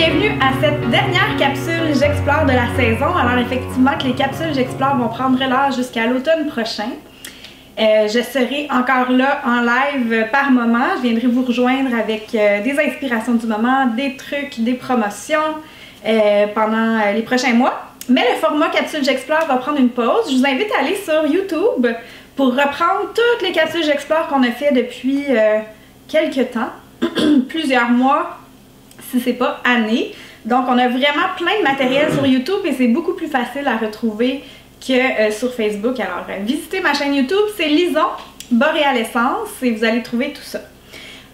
bienvenue à cette dernière capsule J'explore de la saison. Alors effectivement que les capsules J'explore vont prendre relâche jusqu'à l'automne prochain. Je serai encore là en live par moment. Je viendrai vous rejoindre avec des inspirations du moment, des trucs, des promotions pendant les prochains mois. Mais le format capsule J'explore va prendre une pause. Je vous invite à aller sur YouTube pour reprendre toutes les capsules J'explore qu'on a fait depuis quelques temps, plusieurs mois, si c'est pas années. Donc on a vraiment plein de matériel sur YouTube et c'est beaucoup plus facile à retrouver que sur Facebook. Alors visitez ma chaîne YouTube, c'est Lison Boréalessence et vous allez trouver tout ça.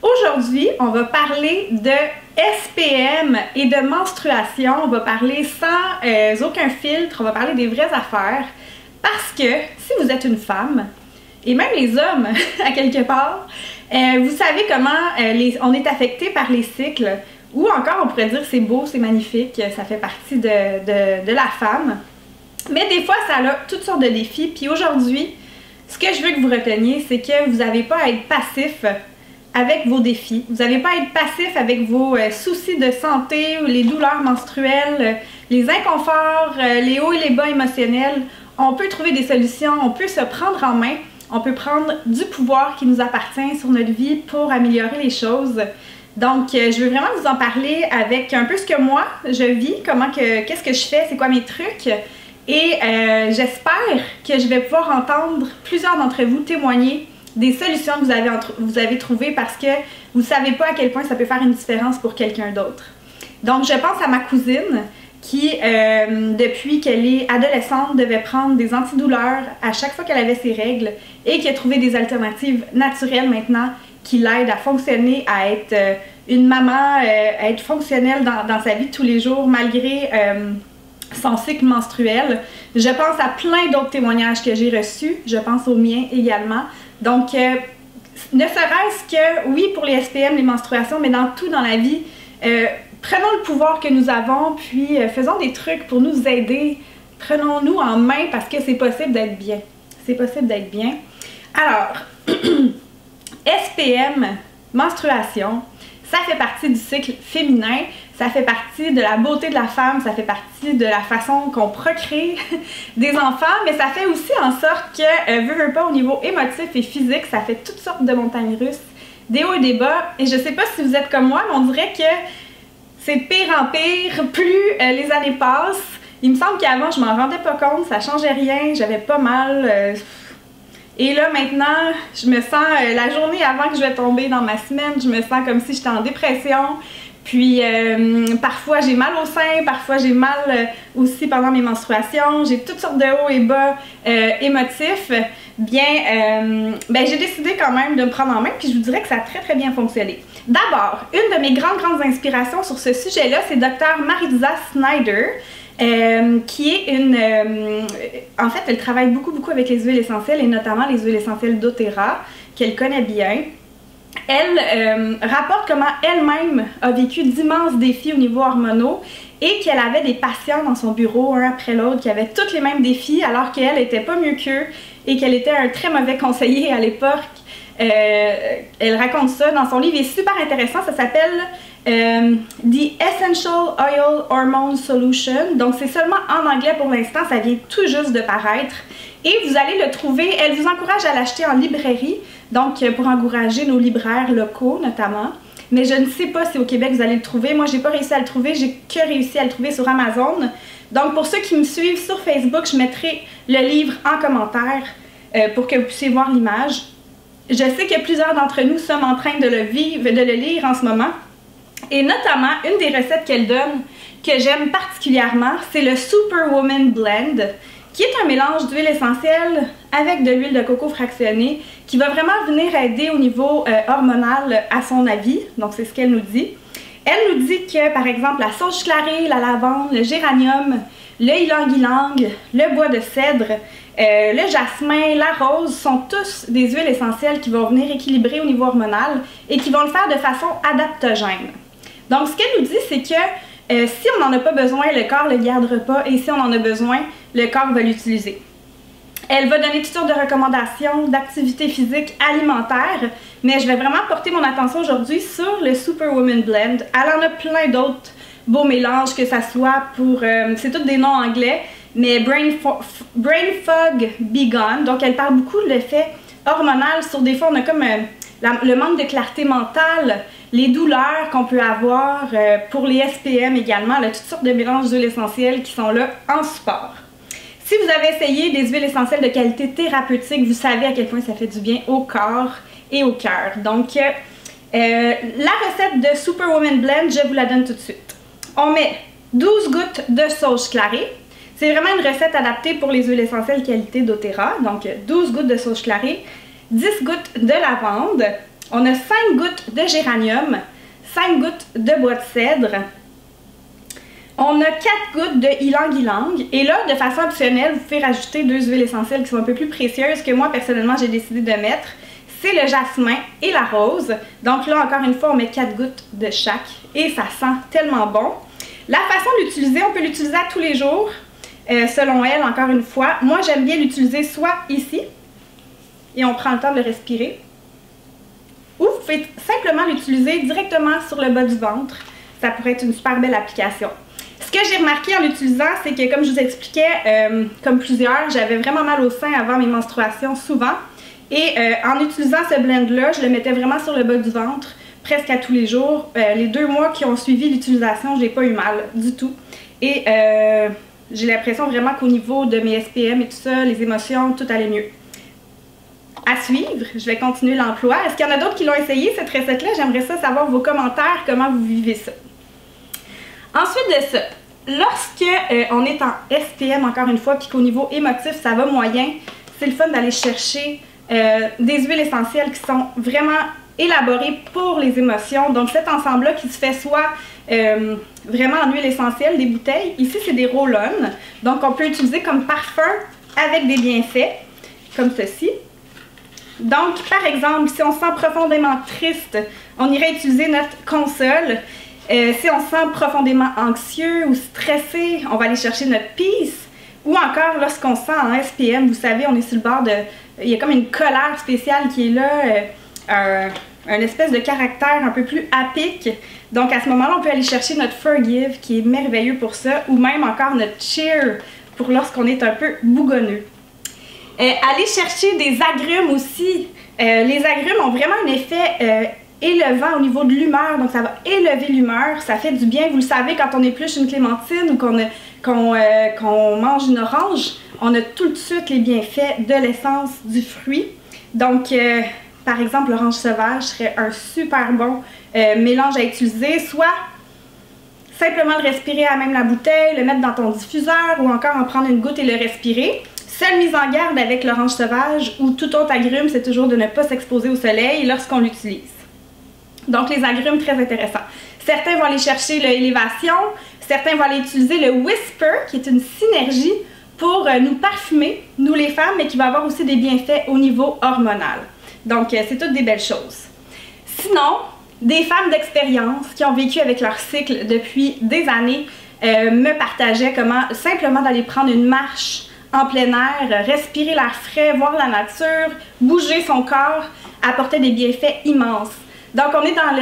Aujourd'hui, on va parler de SPM et de menstruation. On va parler sans aucun filtre, on va parler des vraies affaires. Parce que si vous êtes une femme, et même les hommes à quelque part, vous savez comment on est affecté par les cycles. Ou encore, on pourrait dire c'est beau, c'est magnifique, ça fait partie de la femme. Mais des fois, ça a toutes sortes de défis. Puis aujourd'hui, ce que je veux que vous reteniez, c'est que vous n'avez pas à être passif avec vos défis. Vous n'avez pas à être passif avec vos soucis de santé, ou les douleurs menstruelles, les inconforts, les hauts et les bas émotionnels. On peut trouver des solutions, on peut se prendre en main, on peut prendre du pouvoir qui nous appartient sur notre vie pour améliorer les choses. Donc, je veux vraiment vous en parler avec un peu ce que moi, je vis, qu'est-ce que je fais, c'est quoi mes trucs. Et j'espère que je vais pouvoir entendre plusieurs d'entre vous témoigner des solutions que vous avez trouvées parce que vous ne savez pas à quel point ça peut faire une différence pour quelqu'un d'autre. Donc, je pense à ma cousine qui, depuis qu'elle est adolescente, devait prendre des antidouleurs à chaque fois qu'elle avait ses règles et qui a trouvé des alternatives naturelles maintenant qui l'aident à fonctionner, à être une maman, à être fonctionnelle dans sa vie de tous les jours malgré son cycle menstruel. Je pense à plein d'autres témoignages que j'ai reçus, je pense aux miens également. Donc, ne serait-ce que, oui, pour les SPM, les menstruations, mais dans tout dans la vie, prenons le pouvoir que nous avons, puis faisons des trucs pour nous aider. Prenons-nous en main parce que c'est possible d'être bien. C'est possible d'être bien. Alors, SPM, menstruation, ça fait partie du cycle féminin, ça fait partie de la beauté de la femme, ça fait partie de la façon qu'on procrée des enfants, mais ça fait aussi en sorte que, veut pas, au niveau émotif et physique, ça fait toutes sortes de montagnes russes, des hauts et des bas, et je sais pas si vous êtes comme moi, mais on dirait que c'est de pire en pire, plus les années passent. Il me semble qu'avant, je m'en rendais pas compte, ça changeait rien, j'avais pas mal. Et là, maintenant, je me sens, la journée avant que je vais tomber dans ma semaine, je me sens comme si j'étais en dépression. Puis, parfois, j'ai mal au sein, parfois, j'ai mal aussi pendant mes menstruations. J'ai toutes sortes de hauts et bas émotifs. Bien, j'ai décidé quand même de me prendre en main, puis je vous dirais que ça a très, très bien fonctionné. D'abord, une de mes grandes inspirations sur ce sujet-là, c'est Dr. Maritza Snyder. Qui est en fait, elle travaille beaucoup avec les huiles essentielles et notamment les huiles essentielles doTERRA, qu'elle connaît bien. Elle rapporte comment elle-même a vécu d'immenses défis au niveau hormonaux et qu'elle avait des patients dans son bureau, un après l'autre, qui avaient tous les mêmes défis alors qu'elle n'était pas mieux qu'eux et qu'elle était un très mauvais conseiller à l'époque. Elle raconte ça dans son livre, il est super intéressant, ça s'appelle The Essential Oil Hormone Solution. Donc c'est seulement en anglais pour l'instant, ça vient tout juste de paraître. Et vous allez le trouver, elle vous encourage à l'acheter en librairie, donc pour encourager nos libraires locaux notamment. Mais je ne sais pas si au Québec vous allez le trouver. Moi, j'ai pas réussi à le trouver, j'ai que réussi à le trouver sur Amazon. Donc pour ceux qui me suivent sur Facebook, je mettrai le livre en commentaire pour que vous puissiez voir l'image. Je sais que plusieurs d'entre nous sommes en train de le lire en ce moment. Et notamment, une des recettes qu'elle donne, que j'aime particulièrement, c'est le Superwoman Blend, qui est un mélange d'huile essentielle avec de l'huile de coco fractionnée, qui va vraiment venir aider au niveau hormonal à son avis. Donc c'est ce qu'elle nous dit. Elle nous dit que, par exemple, la sauge clarée, la lavande, le géranium, le ylang-ylang, le bois de cèdre, le jasmin, la rose sont tous des huiles essentielles qui vont venir équilibrer au niveau hormonal et qui vont le faire de façon adaptogène. Donc ce qu'elle nous dit, c'est que si on n'en a pas besoin, le corps ne le gardera pas et si on en a besoin, le corps va l'utiliser. Elle va donner toutes sortes de recommandations d'activités physiques alimentaires, mais je vais vraiment porter mon attention aujourd'hui sur le Superwoman Blend. Elle en a plein d'autres beau mélange, que ça soit pour... c'est tous des noms anglais, mais Brain Fog Be Gone. Donc elle parle beaucoup de l'effet hormonal sur des fois on a comme le manque de clarté mentale, les douleurs qu'on peut avoir pour les SPM également, là, toutes sortes de mélanges d'huiles essentielles qui sont là en support. Si vous avez essayé des huiles essentielles de qualité thérapeutique, vous savez à quel point ça fait du bien au corps et au cœur. Donc la recette de Superwoman Blend, je vous la donne tout de suite. On met 12 gouttes de sauge clarée. C'est vraiment une recette adaptée pour les huiles essentielles qualité doTERRA. Donc 12 gouttes de sauge clarée, 10 gouttes de lavande, on a 5 gouttes de géranium, 5 gouttes de bois de cèdre, on a 4 gouttes de ylang-ylang, et là, de façon optionnelle, vous pouvez rajouter 2 huiles essentielles qui sont un peu plus précieuses que moi, personnellement, j'ai décidé de mettre. C'est le jasmin et la rose. Donc là, encore une fois, on met 4 gouttes de chaque, et ça sent tellement bon. La façon de l'utiliser, on peut l'utiliser à tous les jours, selon elle, encore une fois. Moi, j'aime bien l'utiliser soit ici, et on prend le temps de le respirer. Ou vous pouvez simplement l'utiliser directement sur le bas du ventre. Ça pourrait être une super belle application. Ce que j'ai remarqué en l'utilisant, c'est que comme je vous expliquais, comme plusieurs, j'avais vraiment mal au sein avant mes menstruations souvent. Et en utilisant ce blend-là, je le mettais vraiment sur le bas du ventre presque à tous les jours. Les 2 mois qui ont suivi l'utilisation, j'ai pas eu mal du tout. Et j'ai l'impression vraiment qu'au niveau de mes SPM et tout ça, les émotions, tout allait mieux. À suivre, je vais continuer l'emploi. Est-ce qu'il y en a d'autres qui l'ont essayé, cette recette-là? J'aimerais ça savoir vos commentaires, comment vous vivez ça. Ensuite de ça, lorsque on est en SPM, encore une fois, puis qu'au niveau émotif, ça va moyen, c'est le fun d'aller chercher des huiles essentielles qui sont vraiment élaborées pour les émotions. Donc cet ensemble-là qui se fait soit vraiment en huile essentielle, des bouteilles. Ici, c'est des roll-on. Donc on peut utiliser comme parfum avec des bienfaits, comme ceci. Donc, par exemple, si on se sent profondément triste, on irait utiliser notre console. Si on se sent profondément anxieux ou stressé, on va aller chercher notre peace. Ou encore, lorsqu'on se sent en SPM, vous savez, on est sur le bord de... Il y a comme une colère spéciale qui est là, un espèce de caractère un peu plus à pic. Donc, à ce moment-là, on peut aller chercher notre Forgive, qui est merveilleux pour ça, ou même encore notre Cheer, pour lorsqu'on est un peu bougonneux. Aller chercher des agrumes aussi. Les agrumes ont vraiment un effet élevant au niveau de l'humeur, donc ça va élever l'humeur, ça fait du bien. Vous le savez, quand on épluche une clémentine ou qu'on mange une orange, on a tout de suite les bienfaits de l'essence du fruit. Donc, par exemple, l'orange sauvage serait un super bon mélange à utiliser, soit simplement le respirer à même la bouteille, le mettre dans ton diffuseur ou encore en prendre une goutte et le respirer. Seule mise en garde avec l'orange sauvage ou tout autre agrume, c'est toujours de ne pas s'exposer au soleil lorsqu'on l'utilise. Donc les agrumes, très intéressants. Certains vont aller chercher l'élévation, certains vont aller utiliser le Whisper, qui est une synergie pour nous parfumer, nous les femmes, mais qui va avoir aussi des bienfaits au niveau hormonal. Donc c'est toutes des belles choses. Sinon, des femmes d'expérience qui ont vécu avec leur cycle depuis des années me partageaient comment simplement d'aller prendre une marche en plein air, respirer l'air frais, voir la nature, bouger son corps, apportait des bienfaits immenses. Donc on est dans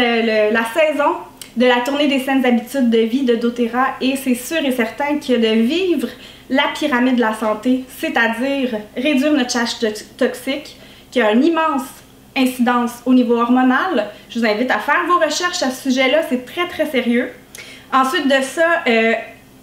la saison de la tournée des saines habitudes de vie de doTERRA et c'est sûr et certain que de vivre la pyramide de la santé, c'est-à-dire réduire notre charge toxique, qui a une immense incidence au niveau hormonal. Je vous invite à faire vos recherches à ce sujet-là, c'est très très sérieux. Ensuite de ça,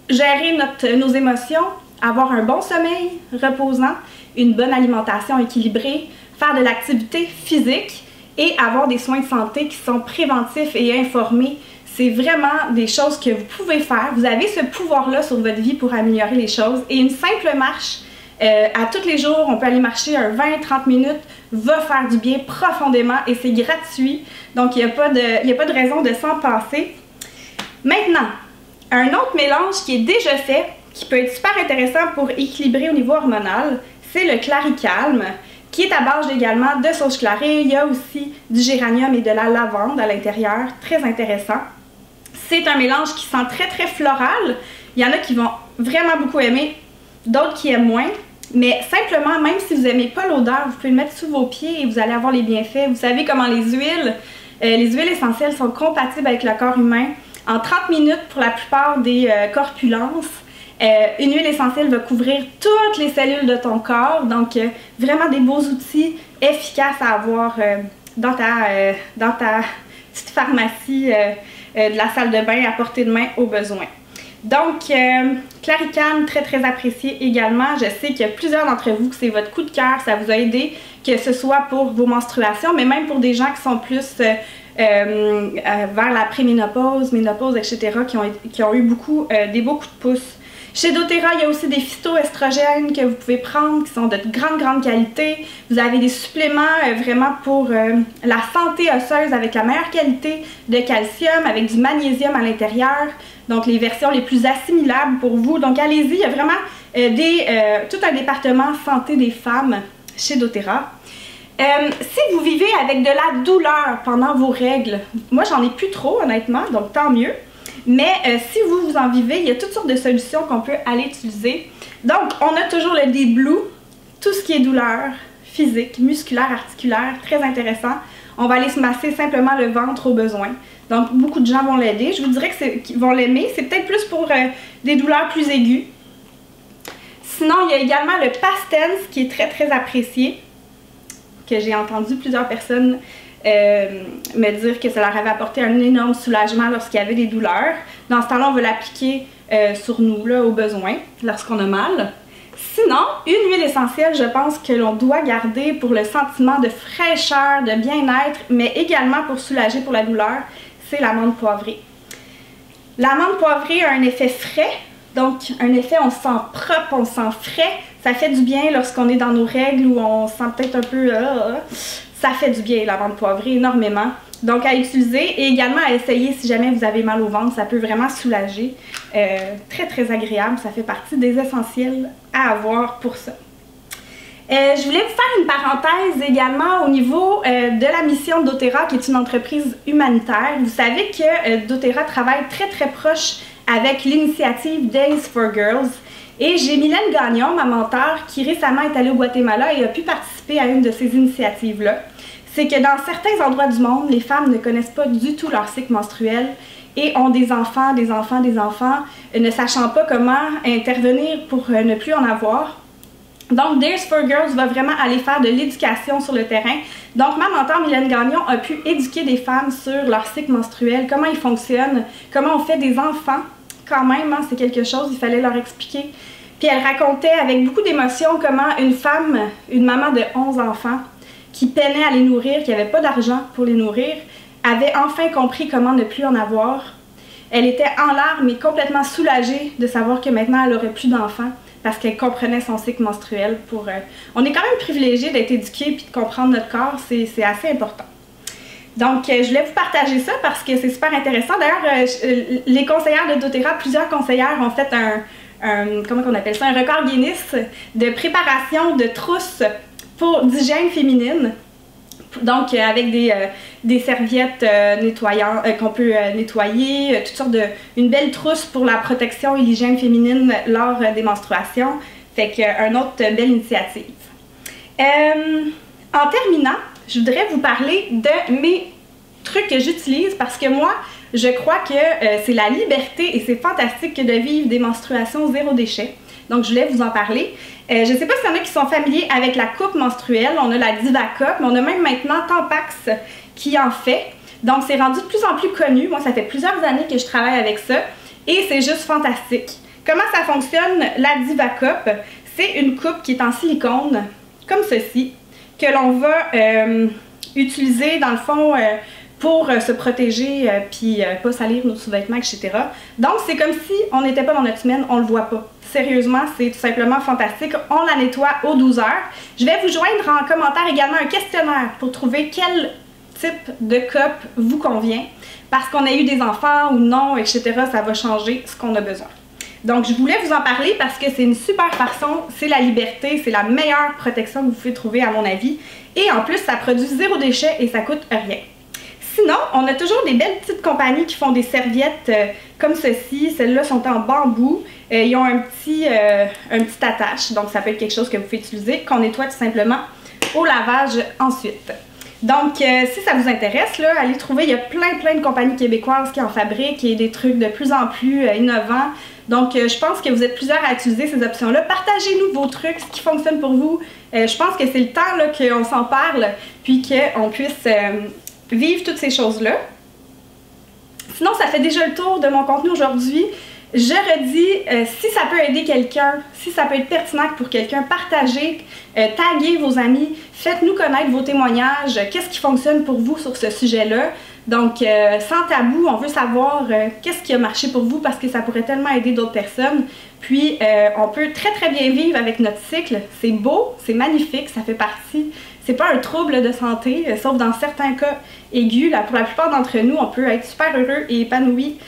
gérer nos émotions, avoir un bon sommeil reposant, une bonne alimentation équilibrée, faire de l'activité physique et avoir des soins de santé qui sont préventifs et informés. C'est vraiment des choses que vous pouvez faire. Vous avez ce pouvoir-là sur votre vie pour améliorer les choses. Et une simple marche, à tous les jours, on peut aller marcher un 20-30 minutes, va faire du bien profondément et c'est gratuit. Donc, il n'y a pas de raison de s'en passer. Maintenant, un autre mélange qui est déjà fait, qui peut être super intéressant pour équilibrer au niveau hormonal, c'est le Claricalm, qui est à base également de sauge clarée. Il y a aussi du géranium et de la lavande à l'intérieur, très intéressant. C'est un mélange qui sent très très floral. Il y en a qui vont vraiment beaucoup aimer, d'autres qui aiment moins. Mais simplement, même si vous n'aimez pas l'odeur, vous pouvez le mettre sous vos pieds et vous allez avoir les bienfaits. Vous savez comment les huiles essentielles sont compatibles avec le corps humain. en 30 minutes pour la plupart des corpulences. Une huile essentielle va couvrir toutes les cellules de ton corps, donc vraiment des beaux outils efficaces à avoir dans ta petite pharmacie de la salle de bain à portée de main au besoin. Donc, Clarican, très très apprécié également. Je sais qu'il y a plusieurs d'entre vous que c'est votre coup de cœur, ça vous a aidé, que ce soit pour vos menstruations, mais même pour des gens qui sont plus vers la préménopause, ménopause, etc., qui ont eu des beaux coups de pouce. Chez doTERRA, il y a aussi des phytoestrogènes que vous pouvez prendre, qui sont de grande qualité. Vous avez des suppléments vraiment pour la santé osseuse avec la meilleure qualité de calcium, avec du magnésium à l'intérieur. Donc les versions les plus assimilables pour vous. Donc allez-y, il y a vraiment tout un département santé des femmes chez doTERRA. Si vous vivez avec de la douleur pendant vos règles, moi j'en ai plus trop honnêtement, donc tant mieux. Mais si vous en vivez, il y a toutes sortes de solutions qu'on peut aller utiliser. Donc, on a toujours le D-Blue, tout ce qui est douleur physique, musculaire, articulaire, très intéressant. On va aller se masser simplement le ventre au besoin. Donc, beaucoup de gens vont l'aider. Je vous dirais qu'ils vont l'aimer. C'est peut-être plus pour des douleurs plus aiguës. Sinon, il y a également le Past-Tense qui est très apprécié, que j'ai entendu plusieurs personnes me dire que ça leur avait apporté un énorme soulagement lorsqu'il y avait des douleurs. Dans ce temps-là, on va l'appliquer sur nous, là, au besoin, lorsqu'on a mal. Sinon, une huile essentielle, je pense que l'on doit garder pour le sentiment de fraîcheur, de bien-être, mais également pour soulager pour la douleur, c'est l'amande poivrée. L'amande poivrée a un effet frais, donc un effet on se sent propre, on se sent frais. Ça fait du bien lorsqu'on est dans nos règles où on se sent peut-être un peu... ça fait du bien, l'amande poivrée, énormément. Donc à utiliser et également à essayer si jamais vous avez mal au ventre, ça peut vraiment soulager. Très agréable, ça fait partie des essentiels à avoir pour ça. Je voulais vous faire une parenthèse également au niveau de la mission de doTERRA, qui est une entreprise humanitaire. Vous savez que doTERRA travaille très proche avec l'initiative Days for Girls. Et j'ai Mylène Gagnon, ma mentor, qui récemment est allée au Guatemala et a pu participer à une de ces initiatives-là. C'est que dans certains endroits du monde, les femmes ne connaissent pas du tout leur cycle menstruel et ont des enfants, ne sachant pas comment intervenir pour ne plus en avoir. Donc, Days for Girls va vraiment aller faire de l'éducation sur le terrain. Donc, ma mentor Mylène Gagnon a pu éduquer des femmes sur leur cycle menstruel, comment il fonctionne, comment on fait des enfants. Quand même, hein, c'est quelque chose, il fallait leur expliquer. Puis elle racontait avec beaucoup d'émotion comment une femme, une maman de 11 enfants, qui peinait à les nourrir, qui n'avait pas d'argent pour les nourrir, avait enfin compris comment ne plus en avoir. Elle était en larmes et complètement soulagée de savoir que maintenant elle n'aurait plus d'enfants parce qu'elle comprenait son cycle menstruel. On est quand même privilégié d'être éduqué et de comprendre notre corps, c'est assez important. Donc, je voulais vous partager ça parce que c'est super intéressant. D'ailleurs, les conseillères de doTERRA, plusieurs conseillères ont fait comment on appelle ça, un record Guinness de préparation de trousses d'hygiène féminine. Donc, avec des serviettes nettoyantes qu'on peut nettoyer, toutes sortes une belle trousse pour la protection et l'hygiène féminine lors des menstruations. Fait qu'une autre belle initiative. En terminant, je voudrais vous parler de mes trucs que j'utilise parce que moi, je crois que c'est la liberté et c'est fantastique de vivre des menstruations zéro déchet. Donc, je voulais vous en parler. Je ne sais pas s'il y en a qui sont familiers avec la coupe menstruelle. On a la DivaCup, mais on a même maintenant Tampax qui en fait. Donc, c'est rendu de plus en plus connu. Moi, ça fait plusieurs années que je travaille avec ça et c'est juste fantastique. Comment ça fonctionne, la DivaCup? C'est une coupe qui est en silicone, comme ceci, que l'on va utiliser dans le fond pour se protéger puis pas salir nos sous-vêtements, etc. Donc c'est comme si on n'était pas dans notre semaine, on le voit pas. Sérieusement, c'est tout simplement fantastique. On la nettoie aux 12 heures. Je vais vous joindre en commentaire également un questionnaire pour trouver quel type de cup vous convient. Parce qu'on a eu des enfants ou non, etc. Ça va changer ce qu'on a besoin. Donc, je voulais vous en parler parce que c'est une super façon, c'est la liberté, c'est la meilleure protection que vous pouvez trouver à mon avis. Et en plus, ça produit zéro déchet et ça coûte rien. Sinon, on a toujours des belles petites compagnies qui font des serviettes comme ceci. Celles-là sont en bambou. Ils ont un petit attache, donc ça peut être quelque chose que vous pouvez utiliser, qu'on nettoie tout simplement au lavage ensuite. Donc, si ça vous intéresse, là, allez trouver, il y a plein de compagnies québécoises qui en fabriquent et des trucs de plus en plus innovants. Donc, je pense que vous êtes plusieurs à utiliser ces options-là. Partagez-nous vos trucs, ce qui fonctionne pour vous. Je pense que c'est le temps qu'on s'en parle, puis qu'on puisse vivre toutes ces choses-là. Sinon, ça fait déjà le tour de mon contenu aujourd'hui. Je redis, si ça peut aider quelqu'un, si ça peut être pertinent pour quelqu'un, partagez, taguez vos amis, faites-nous connaître vos témoignages, qu'est-ce qui fonctionne pour vous sur ce sujet-là. Donc, sans tabou, on veut savoir qu'est-ce qui a marché pour vous parce que ça pourrait tellement aider d'autres personnes. Puis, on peut très bien vivre avec notre cycle. C'est beau, c'est magnifique, ça fait partie. C'est pas un trouble de santé, sauf dans certains cas aigus. Pour la plupart d'entre nous, on peut être super heureux et épanoui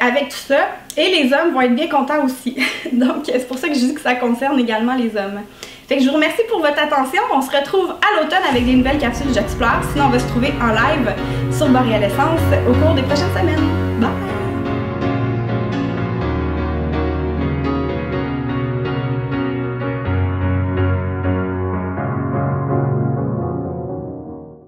avec tout ça. Et les hommes vont être bien contents aussi. Donc, c'est pour ça que je dis que ça concerne également les hommes. Fait que je vous remercie pour votre attention. On se retrouve à l'automne avec des nouvelles capsules J'explore. Sinon, on va se trouver en live sur Boréal Essence au cours des prochaines semaines. Bye!